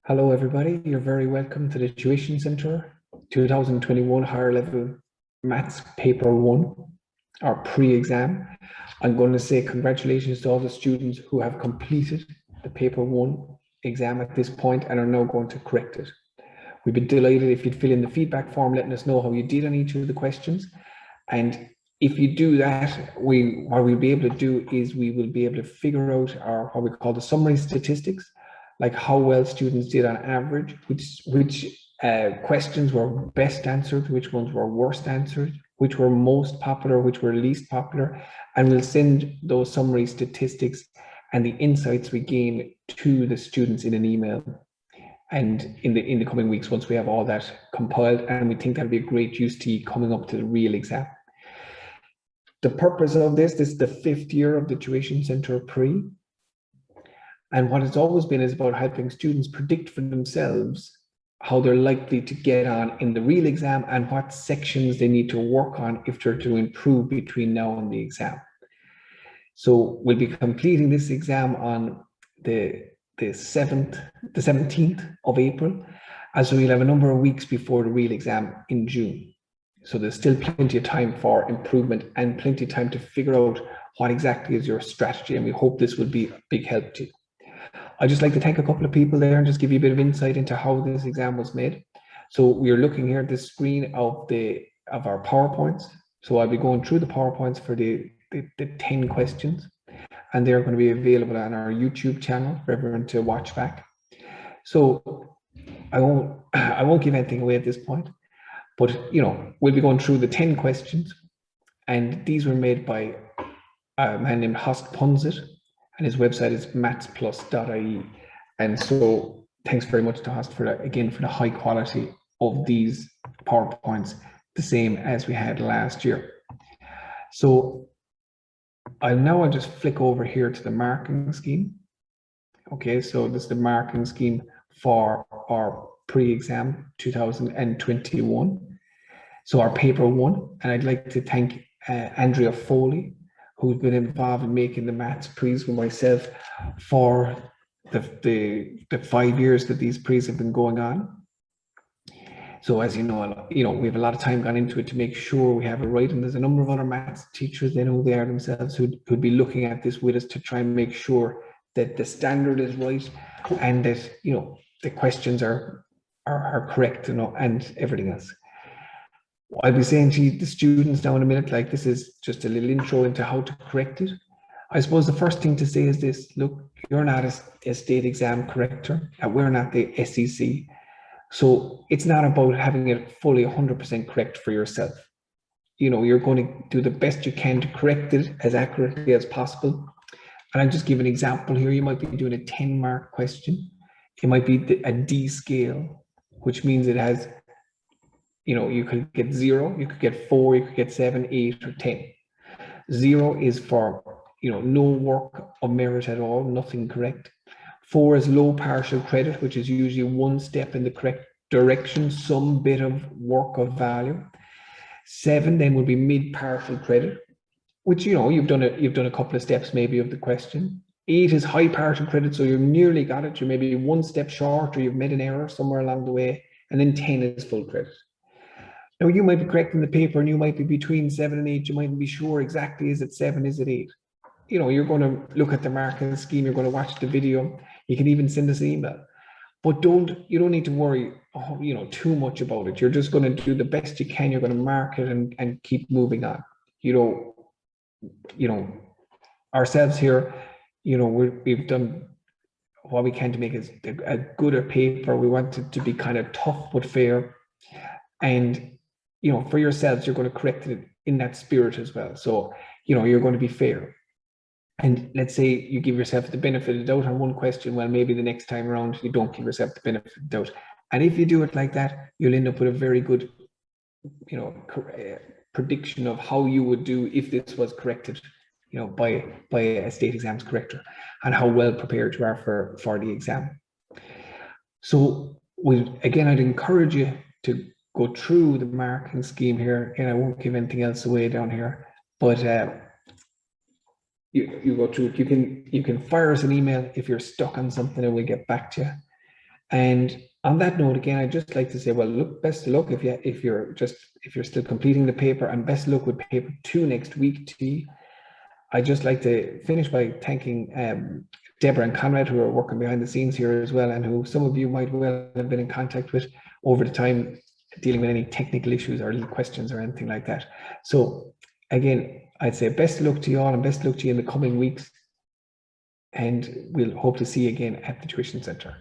Hello, everybody. You're very welcome to the Tuition Centre 2021 Higher Level Maths Paper 1, our pre-exam. I'm going to say congratulations to all the students who have completed the Paper 1 exam at this point and are now going to correct it. We'd be delighted if you'd fill in the feedback form, letting us know how you did on each of the questions. And if you do that, what we'll be able to do is we will be able to figure out our what we call the summary statistics, like how well students did on average, which questions were best answered, which ones were worst answered, which were most popular, which were least popular, and we'll send those summary statistics and the insights we gain to the students in an email. And in the coming weeks, once we have all that compiled, and we think that'll be a great use to you coming up to the real exam. The purpose of this is the 5th year of the Tuition Centre Pre. And what it's always been is about helping students predict for themselves how they're likely to get on in the real exam and what sections they need to work on if they're to improve between now and the exam. So we'll be completing this exam on the 17th of April, as we'll have a number of weeks before the real exam in June. So there's still plenty of time for improvement and plenty of time to figure out what exactly is your strategy, and we hope this will be a big help to you. I'd just like to thank a couple of people there and just give you a bit of insight into how this exam was made. So we are looking here at the screen of our PowerPoints. So I'll be going through the PowerPoints for the 10 questions, and they're going to be available on our YouTube channel for everyone to watch back. So I won't give anything away at this point, but we'll be going through the 10 questions, and these were made by a man named Horst Punzit, and his website is mathsplus.ie. And so thanks very much to Horst for that, again, for the high quality of these PowerPoints, the same as we had last year. So I'll just flick over here to the marking scheme. Okay, so this is the marking scheme for our pre-exam 2021. So our paper 1, and I'd like to thank Andrea Foley, who's been involved in making the maths pre's with myself for the 5 years that these pre's have been going on. So as you know, we have a lot of time gone into it to make sure we have it right. And there's a number of other maths teachers, they know who they are themselves, who'd be looking at this with us to try and make sure that the standard is right and that, the questions are correct, and everything else. I'll be saying to the students now in a minute, like this is just a little intro into how to correct it. I suppose the first thing to say is this: look, you're not a state exam corrector, and we're not the SEC. So it's not about having it fully 100% correct for yourself. You're going to do the best you can to correct it as accurately as possible. And I'll just give an example here. You might be doing a 10-mark question. It might be a D scale, which means it has, you could get 0, you could get 4, you could get 7, 8, or 10. 0 is for, no work of merit at all, nothing correct. 4 is low partial credit, which is usually one step in the correct direction, some bit of work of value. 7 then would be mid partial credit, which you've done a couple of steps maybe of the question. 8 is high partial credit, so you've nearly got it. You're maybe one step short, or you've made an error somewhere along the way. And then 10 is full credit. Now you might be correcting the paper, and you might be between 7 and 8. You mightn't be sure exactly, is it 7, is it 8? You're going to look at the marking scheme, you're going to watch the video, you can even send us an email. But you don't need to worry, too much about it. You're just going to do the best you can. You're going to mark it and keep moving on. Ourselves here, we've done what we can to make it a gooder paper. We want it to be kind of tough but fair. And, for yourselves, you're going to correct it in that spirit as well. So, you're going to be fair. And let's say you give yourself the benefit of the doubt on one question, well, maybe the next time around you don't give yourself the benefit of the doubt. And if you do it like that, you'll end up with a very good, prediction of how you would do if this was corrected, by a state exams corrector, and how well prepared you are for the exam. So I'd encourage you to go through the marking scheme here, and I won't give anything else away down here, but you go through it. You can fire us an email if you're stuck on something, and we'll get back to you. And on that note, again, I'd just like to say, well, look, best of luck if you're still completing the paper, and best of luck with paper 2 next week, T. I'd just like to finish by thanking Deborah and Conrad, who are working behind the scenes here as well, and who some of you might well have been in contact with over the time, dealing with any technical issues or little questions or anything like that. So again, I'd say best of luck to you all, and best of luck to you in the coming weeks. And we'll hope to see you again at the Tuition Centre.